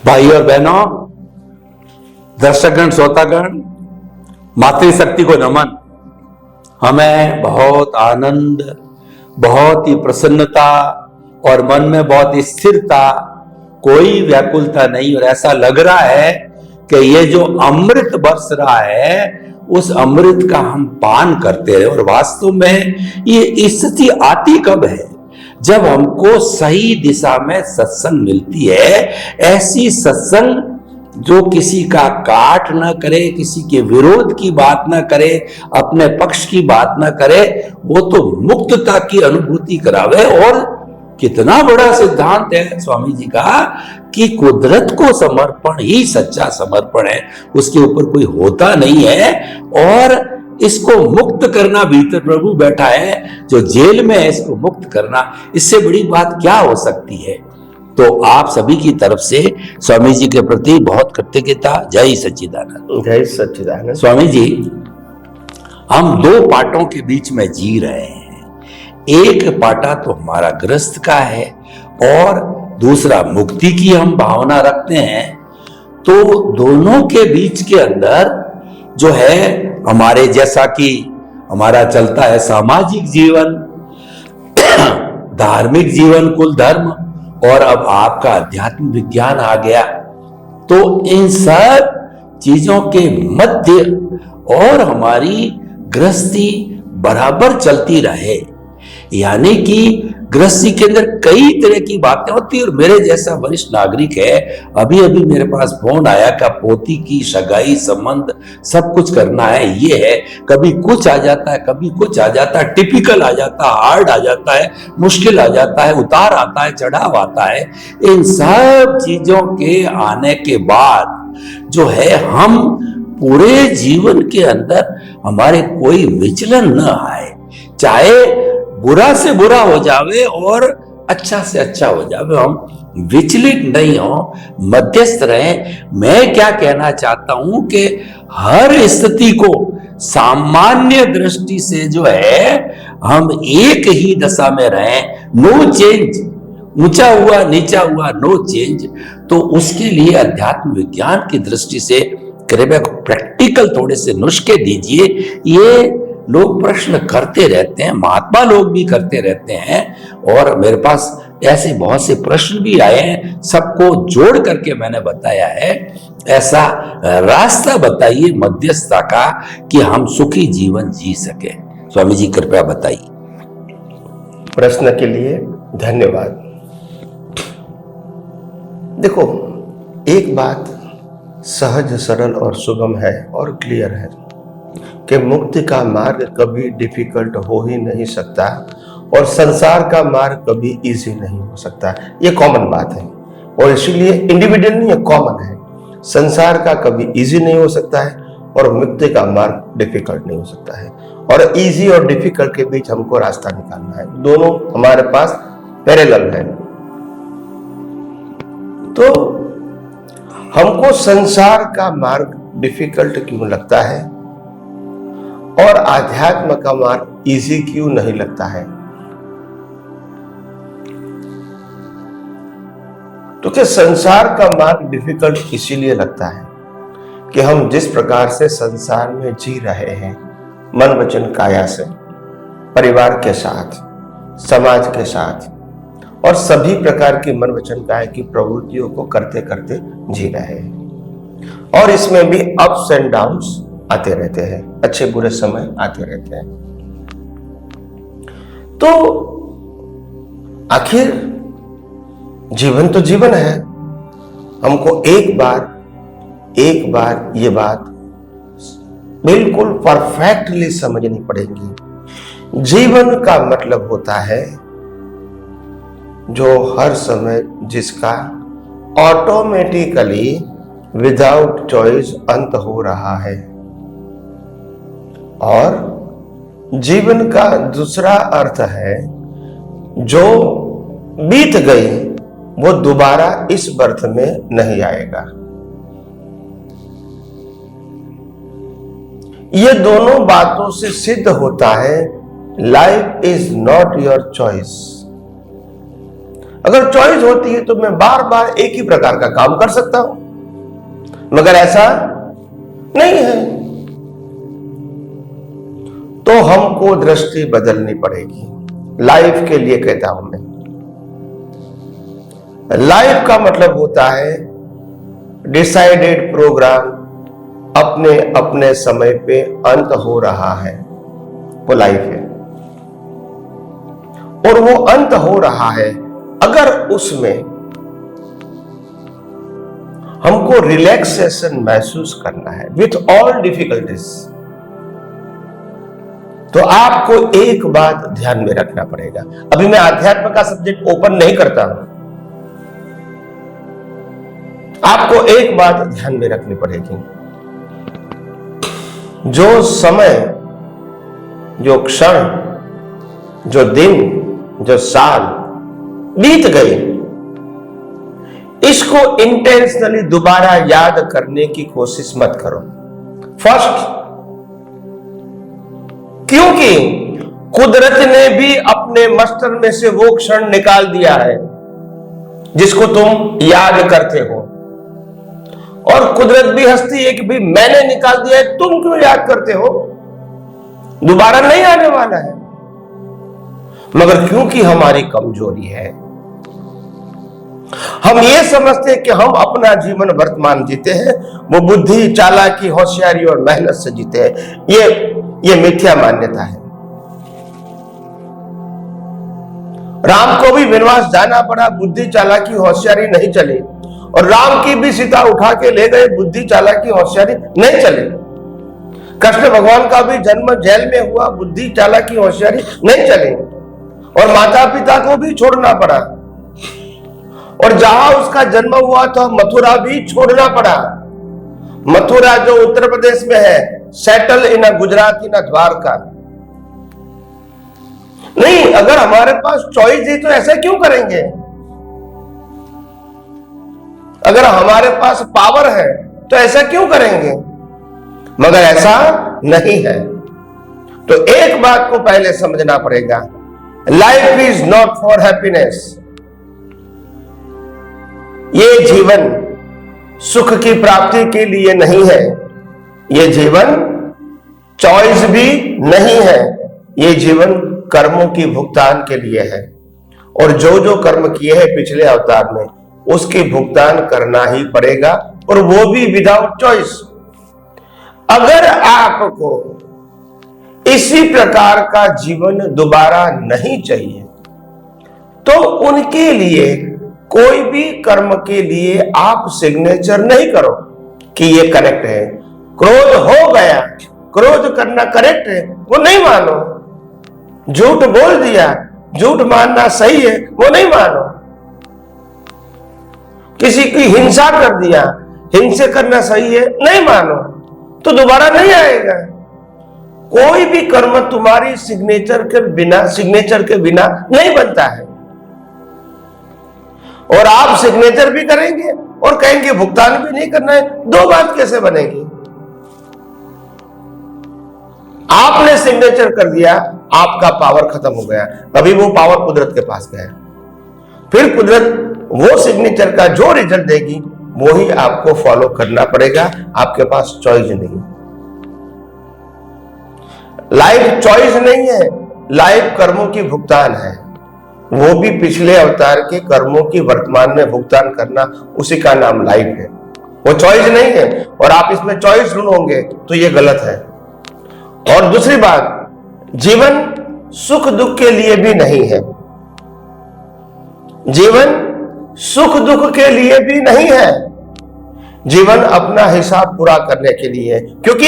भाई और बहनों, दर्शकगण, श्रोतागण, मातृशक्ति को नमन। हमें बहुत आनंद, बहुत ही प्रसन्नता और मन में बहुत ही स्थिरता, कोई व्याकुलता नहीं, और ऐसा लग रहा है कि ये जो अमृत बरस रहा है उस अमृत का हम पान करते रहे। और वास्तव में ये स्थिति आती कब है? जब हमको सही दिशा में सत्संग मिलती है। ऐसी सत्संग जो किसी का काट ना करे, किसी के विरोध की बात ना करे, अपने पक्ष की बात ना करे, वो तो मुक्तता की अनुभूति करावे। और कितना बड़ा सिद्धांत है स्वामी जी का कि कुदरत को समर्पण ही सच्चा समर्पण है, उसके ऊपर कोई होता नहीं है। और इसको मुक्त करना, भीतर प्रभु बैठा है जो जेल में है, इसको मुक्त करना, इससे बड़ी बात क्या हो सकती है? तो आप सभी की तरफ से स्वामी जी के प्रति बहुत कृतज्ञता। जय सच्चिदानंद। जय सच्चिदानंद। स्वामी जी, हम दो पाटों के बीच में जी रहे हैं। एक पाटा तो हमारा गृहस्थ का है और दूसरा मुक्ति की हम भावना रखते हैं। तो दोनों के बीच के अंदर जो है, हमारे जैसा कि हमारा चलता है सामाजिक जीवन, धार्मिक जीवन, कुल धर्म, और अब आपका अध्यात्म विज्ञान आ गया। तो इन सब चीजों के मध्य और हमारी गृहस्थी बराबर चलती रहे, यानी कि गृहस्थी के अंदर कई तरह की बातें होती है। और मेरे जैसा वरिष्ठ नागरिक है, अभी अभी मेरे पास फोन आया कि पोती की सगाई, संबंध, सब कुछ करना है। ये है, कभी कुछ आ जाता है, कभी कुछ आ जाता है, टिपिकल आ जाता है, हार्ड आ जाता है, मुश्किल आ जाता है, उतार आता है, चढ़ाव आता है। इन सब चीजों के आने के बाद जो है, हम पूरे जीवन के अंदर हमारे कोई विचलन न आए, चाहे बुरा से बुरा हो जावे और अच्छा से अच्छा हो जावे, हम विचलित नहीं हो, मध्यस्थ रहें। मैं क्या कहना चाहता हूं कि हर स्थिति को सामान्य दृष्टि से जो है, हम एक ही दशा में रहें, नो चेंज, ऊंचा हुआ नीचा हुआ, नो चेंज। तो उसके लिए अध्यात्म विज्ञान की दृष्टि से कृपया प्रैक्टिकल थोड़े से नुस्खे दीजिए। ये लोग प्रश्न करते रहते हैं, महात्मा लोग भी करते रहते हैं, और मेरे पास ऐसे बहुत से प्रश्न भी आए हैं, सबको जोड़ करके मैंने बताया है। ऐसा रास्ता बताइए मध्यस्थता का कि हम सुखी जीवन जी सके। स्वामी जी कृपया बताइए। प्रश्न के लिए धन्यवाद। देखो, एक बात सहज, सरल और सुगम है और क्लियर है कि मुक्ति का मार्ग कभी डिफिकल्ट हो ही नहीं सकता और संसार का मार्ग कभी इजी नहीं हो सकता। ये कॉमन बात है, और इसीलिए इंडिविजुअल नहीं है, कॉमन है। संसार का कभी इजी नहीं हो सकता है और मुक्ति का मार्ग डिफिकल्ट नहीं हो सकता है। और इजी और डिफिकल्ट के बीच हमको रास्ता निकालना है, दोनों हमारे पास पैरेलल है। तो हमको संसार का मार्ग डिफिकल्ट क्यों लगता है और आध्यात्म का मार्ग इजी क्यों नहीं लगता है? तो क्या संसार का मार्ग डिफिकल्ट इसीलिए लगता है कि हम जिस प्रकार से संसार में जी रहे हैं, मन वचन काया से, परिवार के साथ, समाज के साथ, और सभी प्रकार की मन वचन काया की प्रवृत्तियों को करते करते जी रहे हैं। और इसमें भी अप्स एंड डाउन्स आते रहते हैं, अच्छे बुरे समय आते रहते हैं। तो आखिर जीवन तो जीवन है। हमको एक बार ये बात बिल्कुल परफेक्टली समझनी पड़ेगी। जीवन का मतलब होता है जो हर समय जिसका ऑटोमेटिकली विदाउट चॉइस अंत हो रहा है। और जीवन का दूसरा अर्थ है जो बीत गई वो दोबारा इस बर्थ में नहीं आएगा। ये दोनों बातों से सिद्ध होता है life is not your choice. अगर चॉइस होती है तो मैं बार बार एक ही प्रकार का काम कर सकता हूं, मगर ऐसा नहीं है। तो हमको दृष्टि बदलनी पड़ेगी। लाइफ के लिए कहता हूं मैं, लाइफ का मतलब होता है डिसाइडेड प्रोग्राम, अपने अपने समय पे अंत हो रहा है, वो लाइफ है। और वो अंत हो रहा है, अगर उसमें हमको रिलैक्सेशन महसूस करना है विथ ऑल डिफिकल्टीज, तो आपको एक बात ध्यान में रखना पड़ेगा। अभी मैं आध्यात्म का सब्जेक्ट ओपन नहीं करता हूं, आपको एक बात ध्यान में रखनी पड़ेगी। जो समय, जो क्षण, जो दिन, जो साल बीत गए, इसको इंटेंशनली दोबारा याद करने की कोशिश मत करो। फर्स्ट, क्योंकि कुदरत ने भी अपने मस्टर में से वो क्षण निकाल दिया है जिसको तुम याद करते हो, और कुदरत भी हंसती है कि भाई मैंने निकाल दिया है, तुम क्यों याद करते हो, दोबारा नहीं आने वाला है। मगर क्योंकि हमारी कमजोरी है, हम ये समझते हैं कि हम अपना जीवन वर्तमान जीते हैं, वो बुद्धि, चालाकी, होशियारी और मेहनत से जीते हैं। ये मिथ्या मान्यता है। राम को भी वनवास जाना पड़ा, बुद्धि, चालाकी, होशियारी नहीं चली, और राम की भी सीता उठा के ले गए, बुद्धि, चालाकी, होशियारी नहीं चले। कृष्ण भगवान का भी जन्म जेल में हुआ, बुद्धि, चालाकी, होशियारी नहीं चले, और माता पिता को भी छोड़ना पड़ा, और जहां उसका जन्म हुआ था मथुरा भी छोड़ना पड़ा। मथुरा जो उत्तर प्रदेश में है, सेटल इन गुजरात, इन द्वारका। नहीं, अगर हमारे पास चॉइस है तो ऐसा क्यों करेंगे? अगर हमारे पास पावर है तो ऐसा क्यों करेंगे? मगर ऐसा नहीं है। तो एक बात को पहले समझना पड़ेगा, life is not for happiness. ये जीवन सुख की प्राप्ति के लिए नहीं है, ये जीवन चॉइस भी नहीं है, ये जीवन कर्मों की भुगतान के लिए है। और जो जो कर्म किए हैं पिछले अवतार में, उसकी भुगतान करना ही पड़ेगा, और वो भी विदाउट चॉइस। अगर आपको इसी प्रकार का जीवन दोबारा नहीं चाहिए, तो उनके लिए कोई भी कर्म के लिए आप सिग्नेचर नहीं करो कि ये करेक्ट है। क्रोध हो गया, क्रोध करना करेक्ट है, वो नहीं मानो। झूठ बोल दिया, झूठ मानना सही है, वो नहीं मानो। किसी की हिंसा कर दिया, हिंसा करना सही है, नहीं मानो, तो दोबारा नहीं आएगा। कोई भी कर्म तुम्हारी सिग्नेचर के बिना नहीं बनता है। और आप सिग्नेचर भी करेंगे और कहेंगे भुगतान भी नहीं करना है, दो बात कैसे बनेगी? आपने सिग्नेचर कर दिया, आपका पावर खत्म हो गया, अभी वो पावर कुदरत के पास गया। फिर कुदरत वो सिग्नेचर का जो रिजल्ट देगी वो ही आपको फॉलो करना पड़ेगा, आपके पास चॉइस नहीं। लाइफ चॉइस नहीं है, लाइफ कर्मों की भुगतान है, वो भी पिछले अवतार के कर्मों की वर्तमान में भुगतान करना, उसी का नाम लाइफ है। वो चॉइस नहीं है, और आप इसमें चॉइस ढूंढोगे तो ये गलत है। और दूसरी बात, जीवन सुख दुख के लिए भी नहीं है, जीवन सुख दुख के लिए भी नहीं है, जीवन अपना हिसाब पूरा करने के लिए है। क्योंकि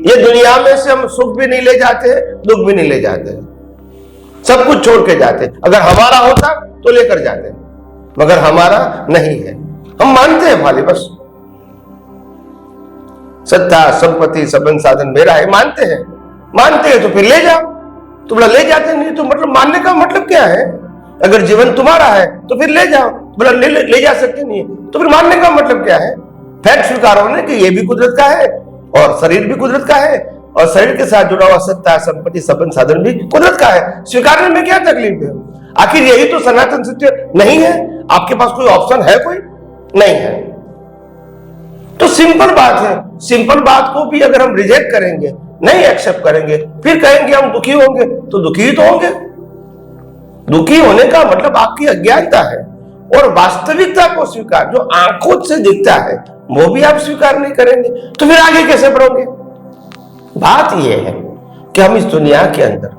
ये दुनिया में से हम सुख भी नहीं ले जाते हैं, दुख भी नहीं ले जाते हैं, सब कुछ छोड़ के जाते। अगर हमारा होता तो लेकर जाते, मगर हमारा नहीं है। हम मानते हैं खाली बस सत्ता संपत्ति संबंध साधन मेरा है, मानते हैं तो फिर ले जाओ, तो बोला ले जाते नहीं तो मतलब मानने का मतलब क्या है? अगर जीवन तुम्हारा है तो फिर ले जाओ, बोला ले जा सकते नहीं तो फिर मानने का मतलब क्या है? फैक्ट स्वीकारो ना कि ये भी कुदरत का है और शरीर भी कुदरत का है, और शरीर के साथ जुड़ा हुआ सत्ता संपत्ति संबंध साधन भी कुदरत का है। स्वीकारने में क्या तकलीफ है? आखिर यही तो सनातन सत्य नहीं है? आपके पास कोई ऑप्शन है? कोई नहीं है। तो सिंपल बात है, सिंपल बात को भी अगर हम रिजेक्ट करेंगे, नहीं एक्सेप्ट करेंगे, फिर कहेंगे हम दुखी होंगे, तो दुखी ही तो होंगे। दुखी होने का मतलब आपकी अज्ञानता है। और वास्तविकता को स्वीकार, जो आंखों से दिखता है, वो भी आप स्वीकार नहीं करेंगे, तो फिर आगे कैसे बढ़ोगे? बात यह है कि हम इस दुनिया के अंदर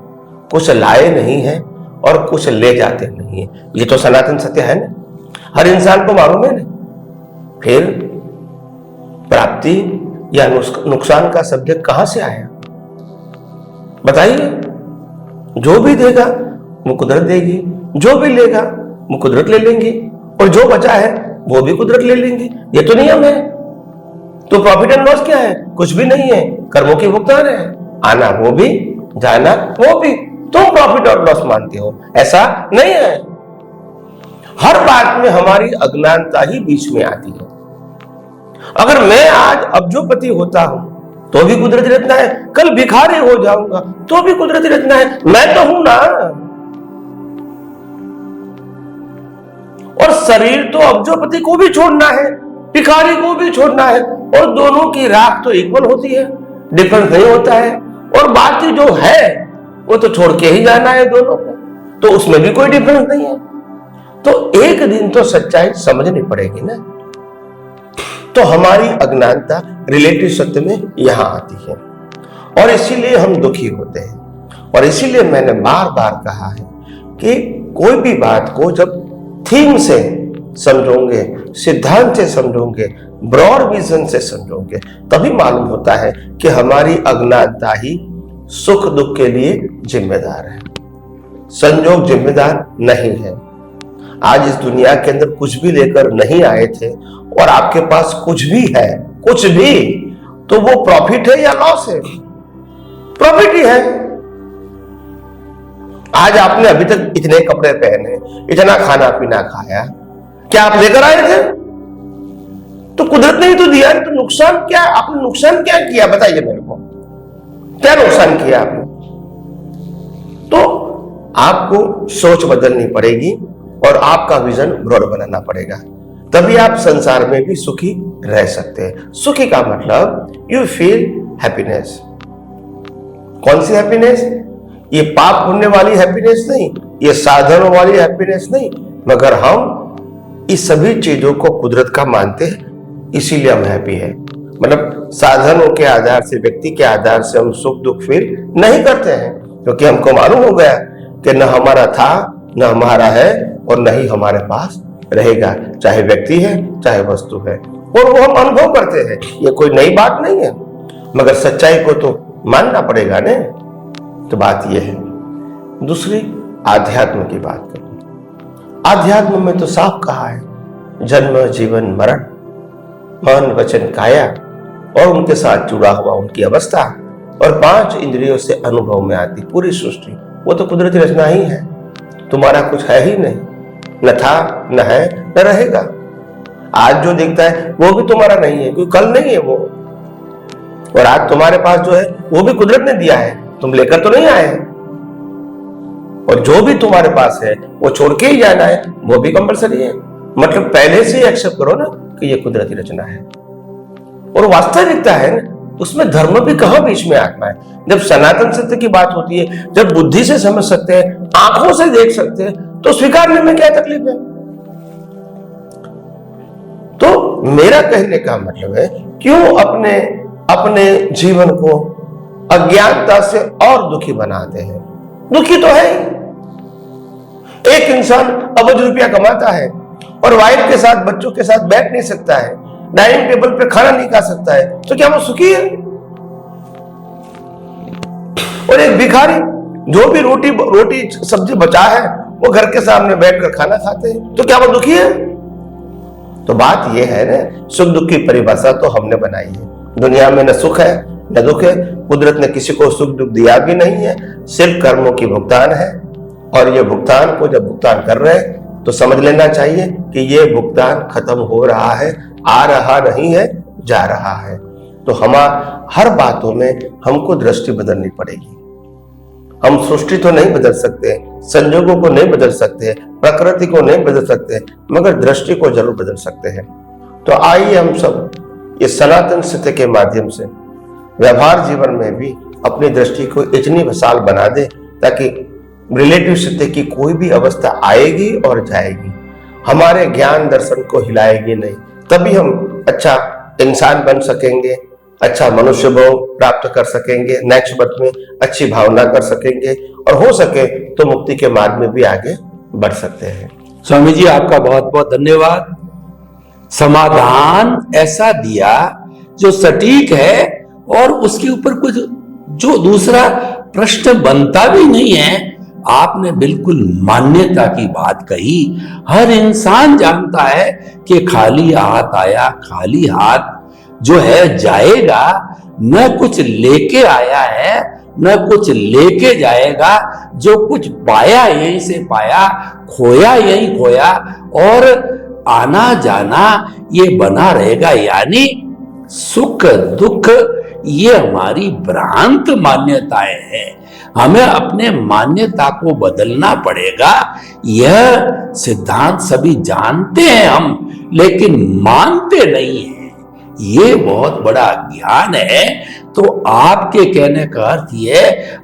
कुछ लाए नहीं है और कुछ ले जाते नहीं है। ये तो सनातन सत्य है ना, हर इंसान को मालूम है ना। फिर प्राप्ति या नुकसान का सब्जेक्ट कहां से आया? बताइए। जो भी देगा वो कुदरत देगी, जो भी लेगा वो कुदरत ले लेंगी, और जो बचा है वो भी कुदरत ले लेंगी। ये तो नियम है। तो प्रॉफिट एंड लॉस क्या है? कुछ भी नहीं है, कर्मों की भुगतान है। आना वो भी, जाना वो भी। तुम प्रॉफिट और लॉस मानते हो, ऐसा नहीं है। हर बात में हमारी अज्ञानता ही बीच में आती है। अगर मैं आज अब्जोपति होता हूं तो भी कुदरती रचना है, कल भिखारी हो जाऊंगा तो भी कुदरती रचना है। मैं तो हूं ना। और शरीर तो अब्जोपति को भी छोड़ना है, भिखारी को भी छोड़ना है, और दोनों की राख तो इक्वल होती है, डिफरेंस नहीं होता है। और बाकी जो है वो तो छोड़ के ही जाना है दोनों को, तो उसमें भी कोई डिफरेंस नहीं है। तो एक दिन तो सच्चाई समझनी पड़ेगी ना। तो हमारी अज्ञानता रिलेटिव सत्य में यहां आती है, और इसीलिए हम दुखी होते हैं। और इसीलिए मैंने बार बार कहा है कि कोई भी बात को जब थीम से समझोगे, सिद्धांत से समझोगे, ब्रॉड विजन से समझोगे, तभी मालूम होता है कि हमारी अज्ञानता ही सुख दुख के लिए जिम्मेदार है, संयोग जिम्मेदार नहीं है। आज इस दुनिया के अंदर कुछ भी लेकर नहीं आए थे, और आपके पास कुछ भी है, कुछ भी, तो वो प्रॉफिट है या लॉस है? प्रॉफिट ही है। आज आपने अभी तक इतने कपड़े पहने, इतना खाना पीना खाया, क्या आप लेकर आए थे? तो कुदरत ने ही तो दिया। तो नुकसान क्या? आपने नुकसान क्या किया? बताइए मेरे को, क्या नुकसान किया आपने? तो आपको सोच बदलनी पड़ेगी और आपका विजन ब्रॉड बनाना पड़ेगा, तभी आप संसार में भी सुखी रह सकते हैं। सुखी का मतलब यू फील हैप्पीनेस। कौन सी हैप्पीनेस? ये पाप पुण्य वाली हैप्पीनेस नहीं, ये साधनों वाली हैप्पीनेस नहीं, मगर हम इस सभी चीजों को कुदरत का मानते हैं, इसीलिए हम हैप्पी है। मतलब साधनों के आधार से, व्यक्ति के आधार से हम सुख दुख फील नहीं करते हैं, क्योंकि हमको मालूम हो गया कि न हमारा था, न हमारा है, और न ही हमारे पास रहेगा, चाहे व्यक्ति है चाहे वस्तु है, और वो हम अनुभव करते हैं। ये कोई नई बात नहीं है, मगर सच्चाई को तो मानना पड़ेगा ने। तो बात यह है। दूसरी, आध्यात्म की बात करूं। आध्यात्म में तो साफ कहा है, जन्म जीवन मरण, मन वचन काया, और उनके साथ जुड़ा हुआ उनकी अवस्था, और 5 इंद्रियों से अनुभव में आती पूरी सृष्टि, वो तो कुदरती रचना ही है। तुम्हारा कुछ है ही नहीं, न था, न है, न रहेगा। आज जो दिखता है वो भी तुम्हारा नहीं है, क्योंकि कल नहीं है वो। और आज तुम्हारे पास जो है वो भी कुदरत ने दिया है, तुम लेकर तो नहीं आए हैं। और जो भी तुम्हारे पास है वो छोड़ के ही जाना है, वो भी कंपलसरी है। मतलब पहले से ही एक्सेप्ट करो ना कि ये कुदरती रचना है। और वास्तविकता है ना, उसमें धर्म भी कहां बीच में आता है। जब सनातन सत्य की बात होती है, जब बुद्धि से समझ सकते हैं, आंखों से देख सकते हैं, तो स्वीकारने में क्या तकलीफ है? तो मेरा कहने का मतलब है, क्यों अपने जीवन को अज्ञानता से और दुखी बनाते हैं? दुखी तो है। एक इंसान अबज रुपया कमाता है और वाइफ के साथ, बच्चों के साथ बैठ नहीं सकता है, डाइनिंग टेबल पे खाना नहीं खा सकता है, तो क्या वो सुखी है? और एक भिखारी जो भी रोटी सब्जी बचा है वो घर के सामने बैठकर खाना खाते हैं, तो क्या वो दुखी है? तो बात ये है ना, सुख दुख की परिभाषा तो हमने बनाई है। दुनिया में न सुख है न दुख है, कुदरत ने किसी को सुख दुख दिया भी नहीं है, सिर्फ कर्मों की भुगतान है। और ये भुगतान को जब भुगतान कर रहे हैं तो समझ लेना चाहिए कि ये भुगतान खत्म हो रहा है, आ रहा नहीं है, जा रहा है। तो हर बातों में हमको दृष्टि बदलनी पड़ेगी। हम सृष्टि तो नहीं बदल सकते, संजोगों को नहीं बदल सकते, प्रकृति को नहीं बदल सकते, मगर दृष्टि को जरूर बदल सकते हैं। तो आइए हम सब इस सनातन सत्य के माध्यम से व्यवहार जीवन में भी अपनी दृष्टि को इतनी विशाल बना दे ताकि रिलेटिव सत्य की कोई भी अवस्था आएगी और जाएगी, हमारे ज्ञान दर्शन को हिलाएगी नहीं। तभी हम अच्छा इंसान बन सकेंगे, अच्छा मनुष्य भाव प्राप्त कर सकेंगे, नेक्स्ट बर्थ में अच्छी भावना कर सकेंगे और हो सके तो मुक्ति के मार्ग में भी आगे बढ़ सकते हैं। स्वामी जी आपका बहुत बहुत धन्यवाद। समाधान ऐसा दिया जो सटीक है और उसके ऊपर कुछ जो दूसरा प्रश्न बनता भी नहीं है। आपने बिल्कुल मान्यता की बात कही। हर इंसान जानता है कि खाली हाथ आया खाली हाथ जो है जाएगा, न कुछ लेके आया है न कुछ लेके जाएगा। जो कुछ पाया यहीं से पाया, खोया यहीं खोया और आना जाना ये बना रहेगा। यानी सुख दुख ये हमारी भ्रांत मान्यताएं हैं। हमें अपने मान्यता को बदलना पड़ेगा। यह सिद्धांत सभी जानते हैं हम, लेकिन मानते नहीं हैं। ये बहुत बड़ा ज्ञान है। तो आपके कहने का अर्थ ये,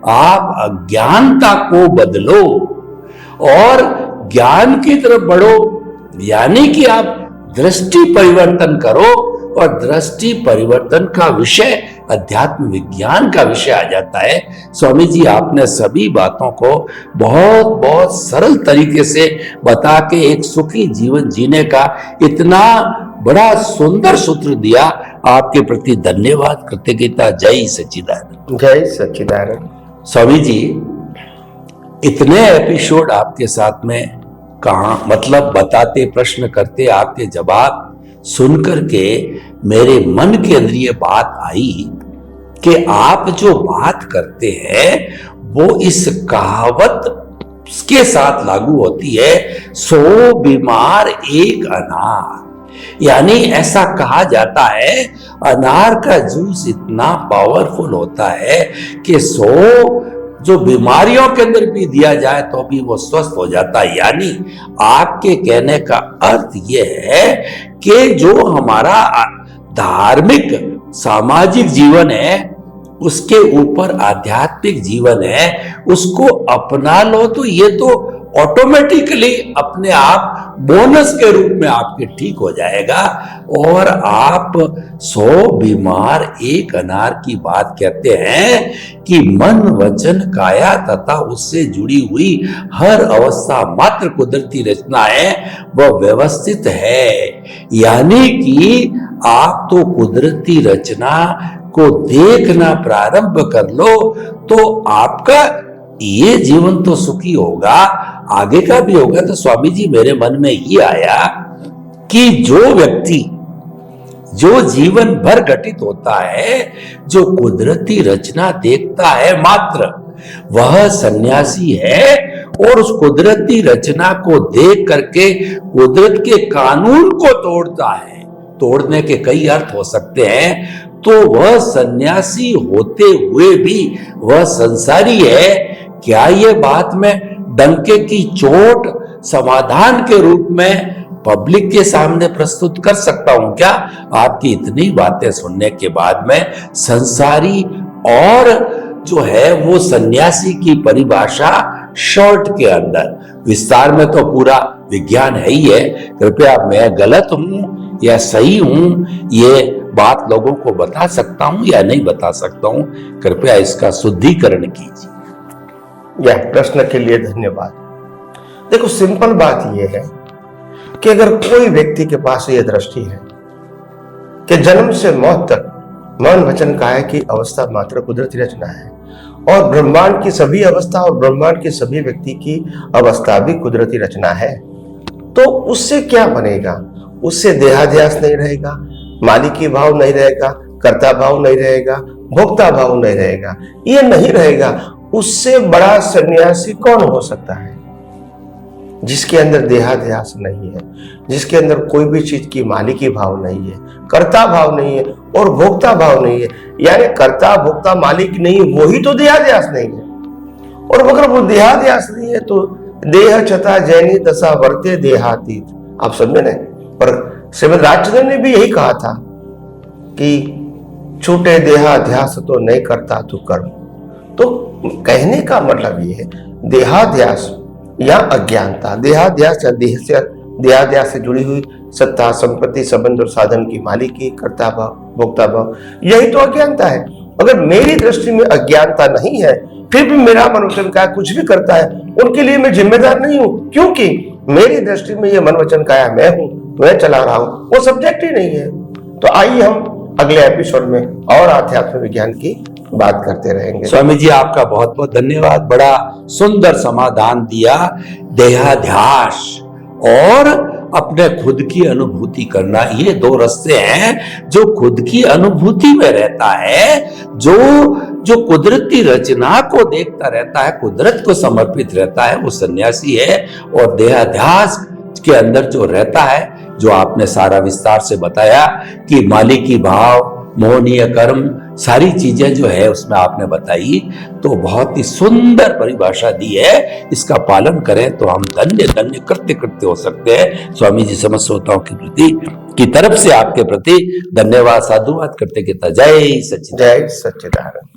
आप अज्ञानता को बदलो और ज्ञान की तरफ बढ़ो। यानी कि आप दृष्टि परिवर्तन करो और दृष्टि परिवर्तन का विषय अध्यात्म विज्ञान का विषय आ जाता है। स्वामी जी आपने सभी बातों को बहुत बहुत सरल तरीके से बता के एक सुखी जीवन जीने का इतना बड़ा सुंदर सूत्र दिया। आपके प्रति धन्यवाद, कृतज्ञता। जय सच्चिदानंद। जय सच्चिदानंद। स्वामी जी इतने एपिसोड आपके साथ में कहा, मतलब बताते, प्रश्न करते, आपके जवाब सुनकर के मेरे मन के अंदर ये बात आई कि आप जो बात करते हैं वो इस कहावत के साथ लागू होती है, 100 बीमार एक अनार। यानी ऐसा कहा जाता है अनार का जूस इतना पावरफुल होता है कि 100 जो बीमारियों के अंदर भी दिया जाए तो भी वो स्वस्थ हो जाता है। यानी आपके कहने का अर्थ यह है कि जो हमारा धार्मिक सामाजिक जीवन है उसके ऊपर आध्यात्मिक जीवन है, उसको अपना लो तो ये तो ऑटोमेटिकली अपने आप बोनस के रूप में आपके ठीक हो जाएगा। और आप 100 बीमार एक अनार की बात कहते हैं कि मन वचन काया तथा उससे जुड़ी हुई हर अवस्था मात्र कुदरती रचना है, वह व्यवस्थित है। यानी कि आप तो कुदरती रचना को देखना प्रारंभ कर लो तो आपका ये जीवन तो सुखी होगा, आगे का भी होगा। तो स्वामी जी मेरे मन में ये आया कि जो व्यक्ति जो जीवन भर घटित होता है, जो कुदरती रचना देखता है मात्र, वह सन्यासी है और उस कुदरती रचना को देख करके कुदरत के कानून को तोड़ता है। तोड़ने के कई अर्थ हो सकते हैं। तो वह सन्यासी होते हुए भी वह संसारी है। क्या यह बात मैं डंके की चोट समाधान के रूप में पब्लिक के सामने प्रस्तुत कर सकता हूं क्या? आपकी इतनी बातें सुनने के बाद में संसारी और जो है वो सन्यासी की परिभाषा शॉर्ट के अंदर, विस्तार में तो पूरा विज्ञान है ही है। कृपया मैं गलत हूं या सही हूं ये बात लोगों को बता सकता हूं या नहीं बता सकता हूं, कृपया इसका शुद्धिकरण कीजिए। यह प्रश्न के लिए धन्यवाद। देखो सिंपल बात यह है कि अगर कोई व्यक्ति के पास यह दृष्टि है कि जन्म से मौत तक मन वचन काया की अवस्था मात्र कुदरती रचना है और ब्रह्मांड की सभी अवस्था और ब्रह्मांड के सभी व्यक्ति की अवस्था भी कुदरती रचना है, तो उससे क्या बनेगा? उससे देहाध्यास नहीं रहेगा, मालिकी भाव नहीं रहेगा, कर्ता भाव नहीं रहेगा, भोक्ता भाव नहीं रहेगा। ये नहीं रहेगा। उससे बड़ा सन्यासी कौन हो सकता है? जिसके अंदर देहाध्यास नहीं है, जिसके अंदर कोई भी चीज की मालिकी भाव नहीं है, कर्ता भाव नहीं है और भोक्ता भाव नहीं है। यानी कर्ता भोक्ता मालिक नहीं, वही तो देहाध्यास नहीं है। और अगर वो देहाध्यास नहीं है तो देह छता जैनी दशा वर्ते देहातीत, आप समझे ना। पर श्रीमद राजचंद्र ने भी यही कहा था कि छूटे देहाध्यास तो नहीं करता तू कर्म। तो कहने का मतलब ये है देहाध्यास या अज्ञानता, देहाध्यास या देहाध्यास से जुड़ी हुई सत्ता, संपत्ति, संबंध और साधन की मालिकी, कर्ता भाव, भोक्ता भाव, यही तो अज्ञानता है। अगर मेरी दृष्टि में अज्ञानता नहीं है फिर भी मेरा मन वचन काया कुछ भी करता है, उनके लिए मैं जिम्मेदार नहीं हूं, क्योंकि मेरी दृष्टि में ये मन वचन काया मैं हूं, मैं चला रहा हूं, वो सब्जेक्ट ही नहीं है। तो आइए हम अगले एपिसोड में और आध्यात्म विज्ञान की बात करते रहेंगे। स्वामी जी आपका बहुत बहुत धन्यवाद, बड़ा सुंदर समाधान दिया। देहाध्यास और अपने खुद की अनुभूति करना, ये दो रास्ते हैं। जो खुद की अनुभूति में रहता है, जो कुदरती रचना को देखता रहता है, कुदरत को समर्पित रहता है, वो सन्यासी है। और देहाध्यास के अंदर जो रहता है, जो आपने सारा विस्तार से बताया कि मालिकी भाव, मोहनीय कर्म, सारी चीजें जो है उसमें आपने बताई, तो बहुत ही सुंदर परिभाषा दी है। इसका पालन करें तो हम धन्य धन्य कृत्य कृत्य हो सकते हैं। स्वामी जी समस्त श्रोताओं की तरफ से आपके प्रति धन्यवाद, साधुवाद करते कहता जय सच्चिदानंद। जय सच्चिदानंद।